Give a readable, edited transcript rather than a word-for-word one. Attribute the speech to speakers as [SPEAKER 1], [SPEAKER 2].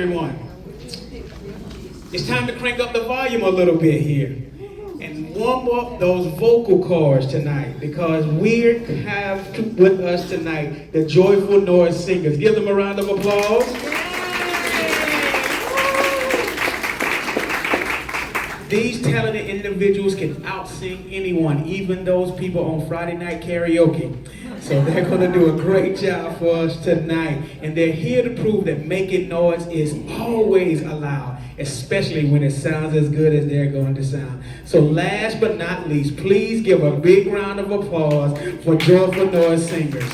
[SPEAKER 1] Everyone, it's time to crank up the volume a little bit here and warm up those vocal cords tonight, because we have with us tonight the Joyful Noise Singers. Give them a round of applause. These talented individuals can out-sing anyone, even those people on Friday night karaoke. So they're going to do a great job for us tonight. And they're here to prove that making noise is always allowed, especially when it sounds as good as they're going to sound. So last but not least, please give a big round of applause for Joyful Noise Singers.